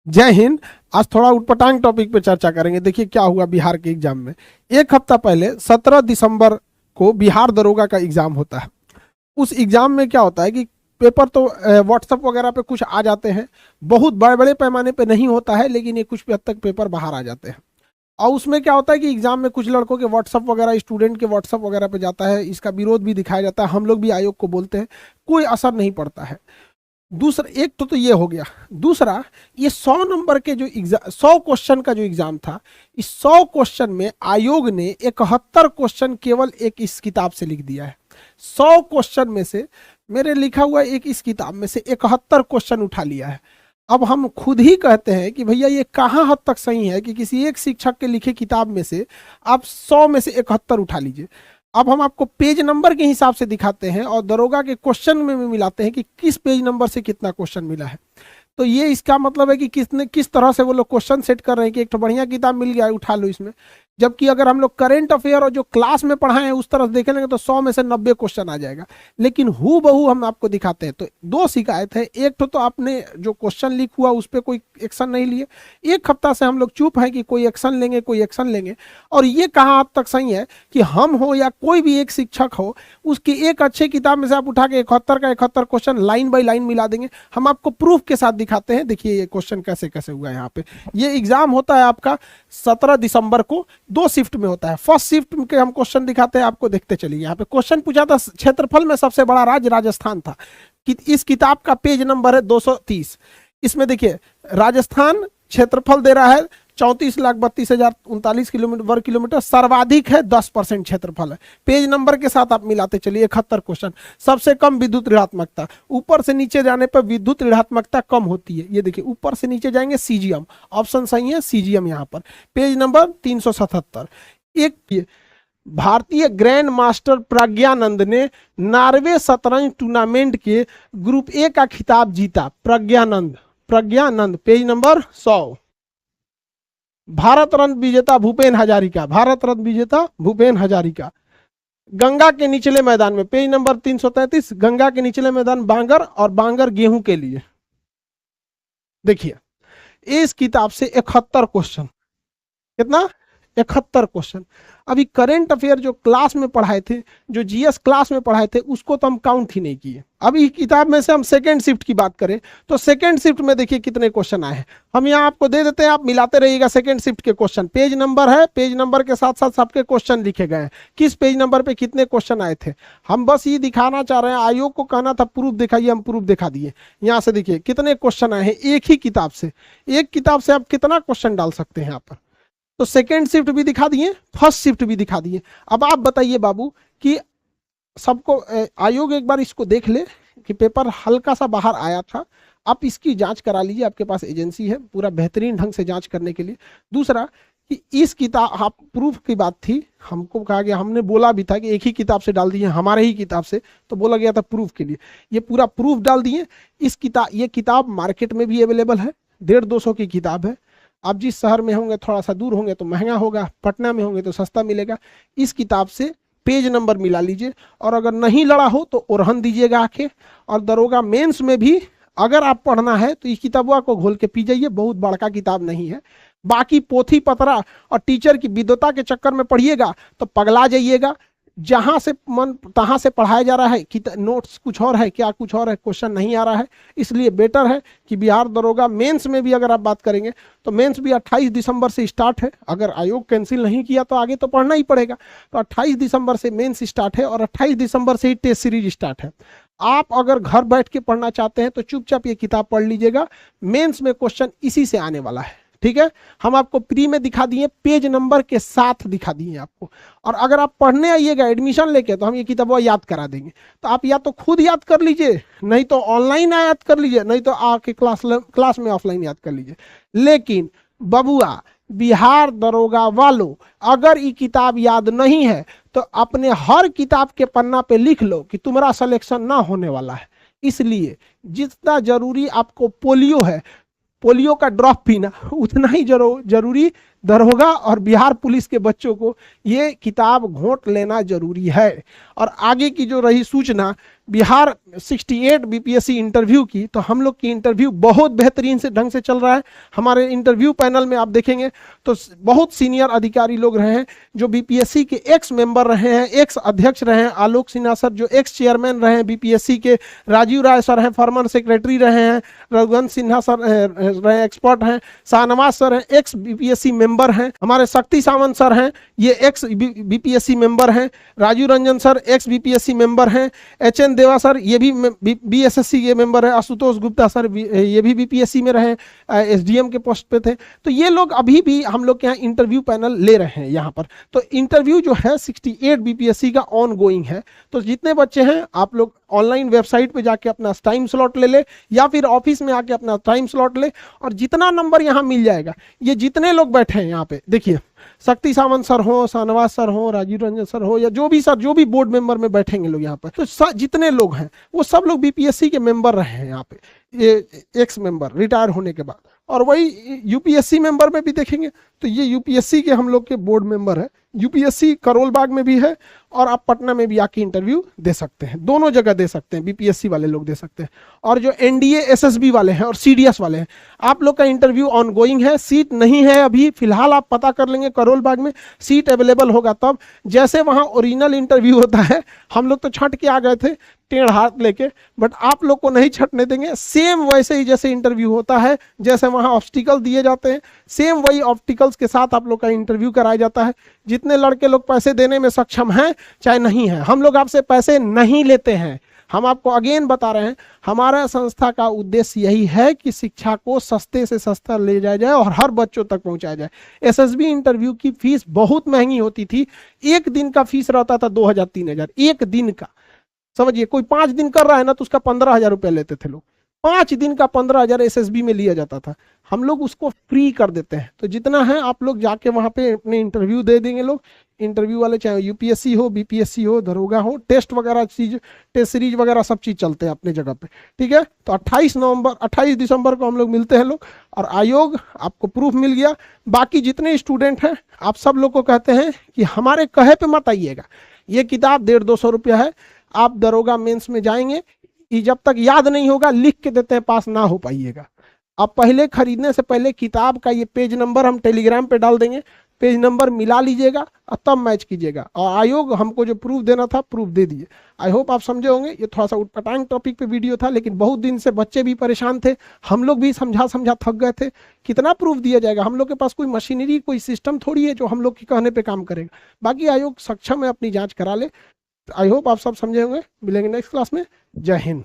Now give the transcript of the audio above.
जय हिंद। आज थोड़ा उटपटांग टॉपिक पे चर्चा करेंगे। देखिए क्या हुआ बिहार के एग्जाम में। एक हफ्ता पहले 17 दिसंबर को बिहार दरोगा का एग्जाम होता है। उस एग्जाम में क्या होता है कि पेपर तो व्हाट्सएप वगैरह पे कुछ आ जाते हैं, बहुत बड़े बड़े पैमाने पे नहीं होता है, लेकिन ये कुछ हद तक पेपर बाहर आ जाते हैं। और उसमें क्या होता है कि एग्जाम में कुछ लड़कों के व्हाट्सएप वगैरह, स्टूडेंट के व्हाट्सएप वगैरह पे जाता है, इसका विरोध भी दिखाया जाता है, हम लोग भी आयोग को बोलते हैं, कोई असर नहीं पड़ता है। दूसरा एक तो ये हो गया। दूसरा, ये 100 नंबर के जो एग्जाम, 100 क्वेश्चन का जो एग्जाम था, इस 100 क्वेश्चन में आयोग ने 71 क्वेश्चन केवल एक इस किताब से लिख दिया है। 100 क्वेश्चन में से मेरे लिखा हुआ एक इस किताब में से 71 क्वेश्चन उठा लिया है। अब हम खुद ही कहते हैं कि भैया ये कहाँ हद तक सही है कि किसी एक शिक्षक के लिखे किताब में से आप 100 में से 71 उठा लीजिए। अब हम आपको पेज नंबर के हिसाब से दिखाते हैं और दरोगा के क्वेश्चन में भी मिलाते हैं कि किस पेज नंबर से कितना क्वेश्चन मिला है। तो ये इसका मतलब है कि किस तरह से वो लोग क्वेश्चन सेट कर रहे हैं कि एक तो बढ़िया किताब मिल गया है, उठा लो इसमें। जबकि अगर हम लोग करेंट अफेयर और जो क्लास में पढ़ाए हैं उस तरफ देखेंगे तो 100 में से 90 क्वेश्चन आ जाएगा। लेकिन हु बहू हम आपको दिखाते हैं। तो दो शिकायत है। एक तो आपने जो क्वेश्चन लीक हुआ उस पर कोई एक्शन नहीं लिए। एक हफ्ता से हम लोग चुप हैं कि कोई एक्शन लेंगे, कोई एक्शन लेंगे। और ये कहाँ हद तक सही है कि हम हो या कोई भी एक शिक्षक हो, उसकी एक अच्छे किताब में से आप उठा के 71 का 71 क्वेश्चन लाइन बाई लाइन मिला देंगे। हम आपको प्रूफ के साथ दिखाते हैं। देखिए ये क्वेश्चन कैसे कैसे हुआ है। यहाँ पे ये एग्जाम होता है आपका 17 दिसंबर को, 2 शिफ्ट में होता है। फर्स्ट शिफ्ट के हम क्वेश्चन दिखाते हैं आपको, देखते चलिए। यहाँ पे क्वेश्चन पूछा था क्षेत्रफल में सबसे बड़ा राज्य राजस्थान था। इस किताब का पेज नंबर है 230। इसमें देखिए राजस्थान क्षेत्रफल दे रहा है 34,32,039 किलोमीटर वर्ग किलोमीटर, सर्वाधिक है 10% क्षेत्रफल है। पेज नंबर के साथ आप मिलाते चलिए। 71 क्वेश्चन। सबसे कम विद्युत ऋणात्मकता, ऊपर से नीचे जाने पर विद्युत ऋणात्मकता कम होती है। ये देखिए ऊपर से नीचे जाएंगे सीजीएम, ऑप्शन सही है सीजीएम। यहाँ पर पेज नंबर 377। एक भारतीय ग्रैंड मास्टर प्रज्ञानंद ने नार्वे शतरंज टूर्नामेंट के ग्रुप ए का खिताब जीता। Praggnanandhaa page number 100। भारत रत्न विजेता भूपेन हजारिका, भारत रत्न विजेता भूपेन हजारिका। गंगा के निचले मैदान में, पेज नंबर 333। गंगा के निचले मैदान बांगर, और बांगर गेहूं के लिए। देखिए इस किताब से 71 क्वेश्चन। कितना? 71 क्वेश्चन। अभी करेंट अफेयर जो क्लास में पढ़ाए थे, जो जीएस क्लास में पढ़ाए थे, उसको तो हम काउंट ही नहीं किए। अभी किताब में से हम सेकंड शिफ्ट की बात करें तो सेकंड शिफ्ट में देखिए कितने क्वेश्चन आए हैं। हम यहाँ आपको दे देते हैं, आप मिलाते रहिएगा सेकंड शिफ्ट के क्वेश्चन। पेज नंबर है, पेज नंबर के साथ साथ सबके क्वेश्चन लिखे गए हैं, किस पेज नंबर पे कितने क्वेश्चन आए थे। हम बस ये दिखाना चाह रहे हैं, आयोग को कहना था प्रूफ दिखाइए, हम प्रूफ दिखा दिए। यहाँ से देखिए कितने क्वेश्चन आए हैं एक ही किताब से। एक किताब से आप कितना क्वेश्चन डाल सकते हैं यहाँ पर। तो सेकेंड शिफ्ट भी दिखा दिए, फर्स्ट शिफ्ट भी दिखा दिए। अब आप बताइए बाबू कि सबको आयोग एक बार इसको देख ले कि पेपर हल्का सा बाहर आया था। आप इसकी जांच करा लीजिए, आपके पास एजेंसी है पूरा बेहतरीन ढंग से जांच करने के लिए। दूसरा कि इस किताब, आप प्रूफ की बात थी, हमको कहा गया, हमने बोला भी था कि एक ही किताब से डाल दिए, हमारे ही किताब से, तो बोला गया था प्रूफ के लिए। ये पूरा प्रूफ डाल दिए। इस किताब, ये किताब मार्केट में भी अवेलेबल है, 150-200 की किताब है। आप जिस शहर में होंगे, थोड़ा सा दूर होंगे तो महंगा होगा, पटना में होंगे तो सस्ता मिलेगा। इस किताब से पेज नंबर मिला लीजिए, और अगर नहीं लड़ा हो तो ओरहन दीजिएगा आके। और दरोगा मेंस में भी अगर आप पढ़ना है तो इस किताबों को घोल के पी जाइए, बहुत बड़का किताब नहीं है। बाकी पोथी पतरा और टीचर की विद्वता के चक्कर में पढ़िएगा तो पगला जाइएगा। जहां से मन तहां से पढ़ाया जा रहा है कि नोट्स कुछ और है, क्या कुछ और है, क्वेश्चन नहीं आ रहा है। इसलिए बेटर है कि बिहार दरोगा मेंस में भी अगर आप बात करेंगे तो मेंस भी 28 दिसंबर से स्टार्ट है। अगर आयोग कैंसिल नहीं किया तो आगे तो पढ़ना ही पड़ेगा। तो 28 दिसंबर से मेंस स्टार्ट है और 28 दिसंबर से ही टेस्ट सीरीज स्टार्ट है। आप अगर घर बैठ के पढ़ना चाहते हैं तो चुपचाप ये किताब पढ़ लीजिएगा। मेंस में क्वेश्चन इसी से आने वाला है, ठीक है। हम आपको प्री में दिखा दिए, पेज नंबर के साथ दिखा दिए आपको। और अगर आप पढ़ने आइएगा एडमिशन लेके तो हम ये किताबें याद करा देंगे। तो आप या तो खुद याद कर लीजिए, नहीं तो ऑनलाइन याद कर लीजिए, नहीं तो आके क्लास में ऑफलाइन याद कर लीजिए। लेकिन बबुआ बिहार दरोगा वालों, अगर ये किताब याद नहीं है तो अपने हर किताब के पन्ना पे लिख लो कि तुम्हारा सिलेक्शन ना होने वाला है। इसलिए जितना जरूरी आपको पोलियो है, पोलियो का ड्रॉप पीना, उतना ही जरूरी दरोगा और बिहार पुलिस के बच्चों को ये किताब घोंट लेना जरूरी है। और आगे की जो रही सूचना, बिहार 68 बीपीएससी इंटरव्यू की, तो हम लोग की इंटरव्यू बहुत बेहतरीन से ढंग से चल रहा है। हमारे इंटरव्यू पैनल में आप देखेंगे तो बहुत सीनियर अधिकारी लोग रहे हैं, जो बीपीएससी के एक्स मेंबर रहे हैं, एक्स अध्यक्ष रहे हैं, आलोक सिन्हा सर जो एक्स चेयरमैन रहे हैं बीपीएससी के, राजीव राय सर हैं फॉर्मर सेक्रेटरी रहे हैं, रघुवंश सिन्हा सर रहे एक्सपर्ट हैं, शाहनवाज सर हैं एक्स बीपीएससी मेंबर हैं, हमारे शक्ति सावंत सर हैं ये एक्स बीपीएससी मेंबर हैं, Rajiv Ranjan sir ex BPSC member हैं, एचएन देवा सर ये भी बीएसएससी के मेंबर है, आशुतोष गुप्ता सर ये भी बीपीएससी में रहे, एसडीएम के पोस्ट पे थे। तो ये लोग अभी भी हम लोग के यहाँ इंटरव्यू पैनल ले रहे हैं यहाँ पर। तो इंटरव्यू जो है 68 बीपीएससी का ऑन गोइंग है। तो जितने बच्चे हैं आप लोग ऑनलाइन वेबसाइट पे जाके अपना टाइम स्लॉट ले ले, या फिर ऑफिस में आके अपना टाइम स्लॉट ले, और जितना नंबर यहाँ मिल जाएगा, ये जितने लोग बैठे हैं यहाँ पे देखिए, शक्ति सावंत सर हो, शाहनवाज सर हो, राजीव रंजन सर हो, या जो भी सर जो भी बोर्ड मेंबर में बैठेंगे लोग यहाँ पर, तो जितने लोग हैं वो सब लोग बीपीएससी के मेंबर रहे हैं यहाँ पे, ये एक्स मेंबर रिटायर होने के बाद। और वही यूपीएससी मेंबर में भी देखेंगे तो ये यूपीएससी के हम लोग के बोर्ड मेंबर है, यूपीएससी करोल बाग में भी है, और आप पटना में भी आके इंटरव्यू दे सकते हैं, दोनों जगह दे सकते हैं, बीपीएससी वाले लोग दे सकते हैं। और जो एनडीए एसएसबी वाले हैं और सीडीएस वाले हैं, आप लोग का इंटरव्यू ऑन गोइंग है, सीट नहीं है अभी फिलहाल, आप पता कर लेंगे करोल बाग में, सीट अवेलेबल होगा तब। जैसे वहाँ ओरिजिनल इंटरव्यू होता है, हम लोग तो छट के आ गए थे टेढ़ हाथ लेके, बट आप लोग को नहीं छटने देंगे, सेम वैसे ही जैसे इंटरव्यू होता है, जैसे वहाँ ऑब्स्टिकल दिए जाते हैं, सेम वही ऑब्स्टिकल्स के साथ आप लोग का इंटरव्यू कराया जाता है। जितने लड़के लोग पैसे देने में सक्षम हैं चाहे नहीं है, हम लोग आपसे पैसे नहीं लेते हैं। हम आपको अगेन बता रहे हैं, हमारा संस्था का उद्देश्य यही है कि शिक्षा को सस्ते से सस्ता ले जाया जाए और हर बच्चों तक पहुंचाया जाए। एसएसबी इंटरव्यू की फीस बहुत महंगी होती थी, एक दिन का फीस रहता था 2000-3000 एक दिन का। समझिए कोई 5 दिन कर रहा है ना तो उसका 15,000 रुपया लेते थे लोग, 5 दिन का 15,000 एसएसबी में लिया जाता था। हम लोग उसको फ्री कर देते हैं। तो जितना है आप लोग जाके वहां पे अपने इंटरव्यू दे देंगे लोग, इंटरव्यू वाले चाहे यूपीएससी हो, बीपीएससी हो, दरोगा हो, टेस्ट वगैरह चीज, टेस्ट सीरीज वगैरह सब चीज चलते हैं अपने जगह पे, ठीक है। तो 28 दिसंबर को हम लोग मिलते हैं लोग, और आयोग आपको प्रूफ मिल गया। बाकी जितने स्टूडेंट हैं आप सब लोग को कहते हैं कि हमारे कहे पे मत आइएगा, ये किताब 150-200 रुपया है, आप दरोगा मेंस में जाएंगे, जब तक याद नहीं होगा लिख के देते हैं, पास ना हो पाइएगा। आप पहले खरीदने से पहले किताब का ये पेज नंबर हम टेलीग्राम पे डाल देंगे, पेज नंबर मिला लीजिएगा और तब मैच कीजिएगा। और आयोग हमको जो प्रूफ देना था प्रूफ दे दिए। आई होप आप समझे होंगे। ये थोड़ा सा उटपटांग टॉपिक पे वीडियो था, लेकिन बहुत दिन से बच्चे भी परेशान थे, हम लोग भी समझा थक गए थे। कितना प्रूफ दिया जाएगा, हम लोग के पास कोई मशीनरी कोई सिस्टम थोड़ी है जो हम लोग के कहने पर काम करेगा। बाकी आयोग सक्षम है, अपनी जाँच करा ले। आई होप आप सब समझे होंगे। मिलेंगे नेक्स्ट क्लास में। जय हिंद।